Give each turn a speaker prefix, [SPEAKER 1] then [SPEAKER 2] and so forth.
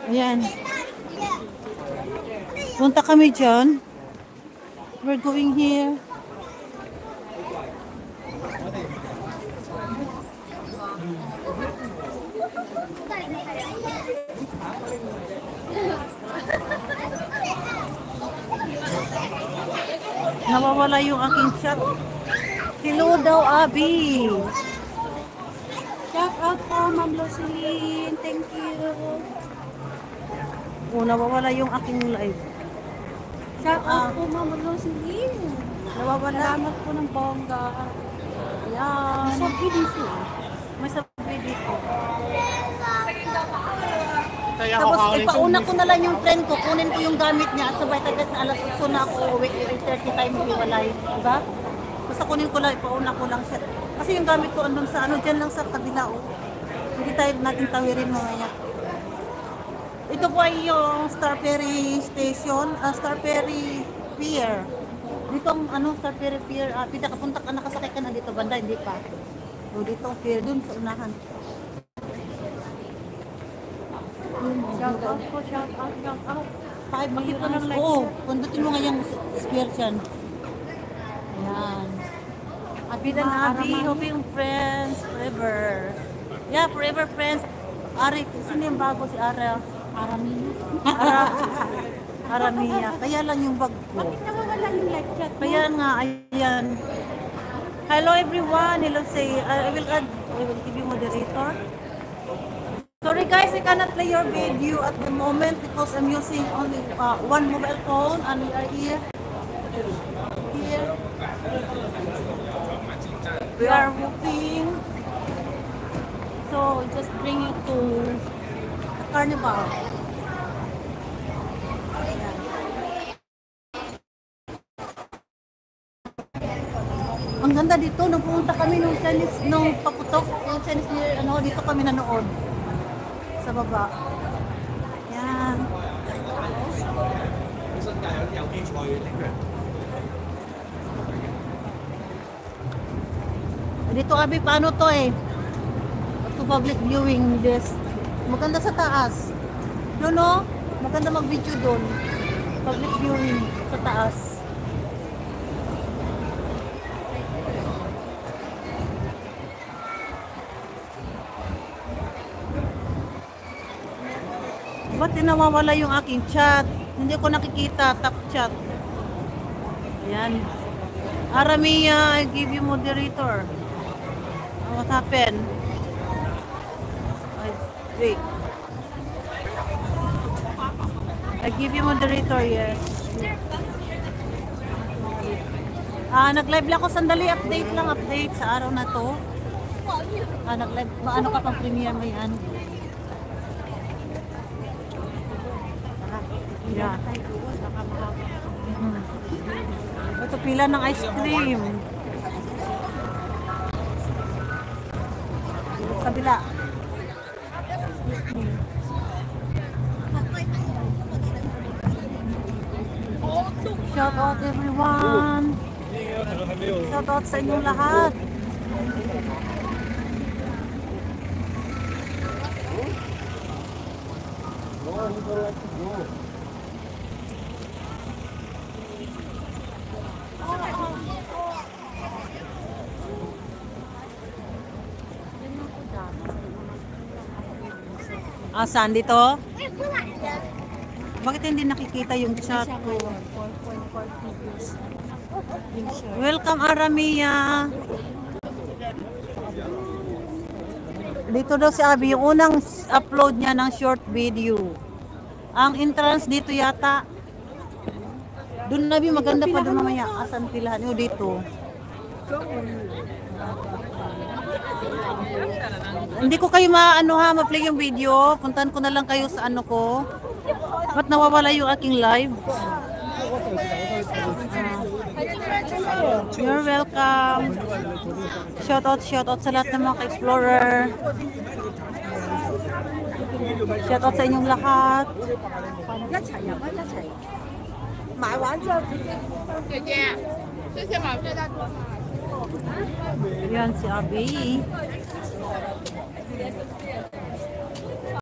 [SPEAKER 1] Ayan. Punta kami dyan. We're going here. Nawawala yung aking chat. Hello daw, Abby.
[SPEAKER 2] Shout out po, Ma'am Lucilyn. Thank you.
[SPEAKER 1] Oh, nawawala yung aking live.
[SPEAKER 2] Shout out po, Ma'am Lucilyn.
[SPEAKER 1] Nawawala.
[SPEAKER 2] Salamat po ng bongga. Ayan.
[SPEAKER 1] Sabi dito. May sabi dito. Tapos ipauna ko na lang yung friend ko, kunin ko yung gamit niya at sabay tagat na alas 8 na ako uwi, 8:30 time hiwalay, diba? Basta kunin ko lang, ipauna ko lang siya. Kasi yung gamit ko andun sa ano, dyan lang sa kabila, oh. Hindi tayo natin tawirin mamaya. Ito po ay yung Star Ferry Station, Star Ferry Pier. Dito ang ano, Star Ferry Pier, pinakapunta ka, nakasakay ka na dito, banda, hindi pa. So dito ang pier, dun sa unahan.
[SPEAKER 2] Shout out po, shout out, shout out.
[SPEAKER 1] Makita ng like. Oo, pundutin mo nga yung square dyan. Ayan. Abi na Abi, hoping friends forever. Yeah, forever friends. Ari, sino yung bago si Ara? Aramia. Kaya lang yung bag ko.
[SPEAKER 2] Bakit nawawala yung live chat mo?
[SPEAKER 1] Kaya nga, ayan. Hello everyone. Hello say, I will give you moderator. Sorry guys, I cannot play your video at the moment because I'm using only one mobile phone and we are here. We are walking. So just bring you to the carnival. Ang ganda dito, nung pumunta kami nung Chinese, nung paputok, yung Chinese New Year, ano, dito kami nanood. Sa baba. Yan. Dito Abi, paano to eh? To public viewing this. Maganda sa taas. Doon no? Maganda mag-video doon. Public viewing sa taas. Ba't nawawala yung aking chat? Hindi ko nakikita, top chat. Ayan. Aramia, I give you moderator. What happened? Wait. I give you moderator, yes. Nag-live lang ako sandali, update sa araw na to. Nag-live, ano ka pang premiere mo yan? Yeah. Ito pila ng ice cream. Kabila. Shout out everyone. Shout out sa inyong lahat. Saan dito? Bakit hindi nakikita yung chat ko?
[SPEAKER 2] 4.4 views.
[SPEAKER 1] Welcome Aramia. Dito daw si Abby, yung unang upload niya ng short video. Ang entrance dito yata. Doon Abby, maganda pa doon mamaya. Asan pilahan nyo dito? Hindi ko kayo ma-play yung video. Puntahan ko na lang kayo sa ano ko. Ba't nawawala yung aking live? You're welcome. Shout out sa lahat ng mga ka-explorer. Shout out sa inyong lahat. Yan si Abby.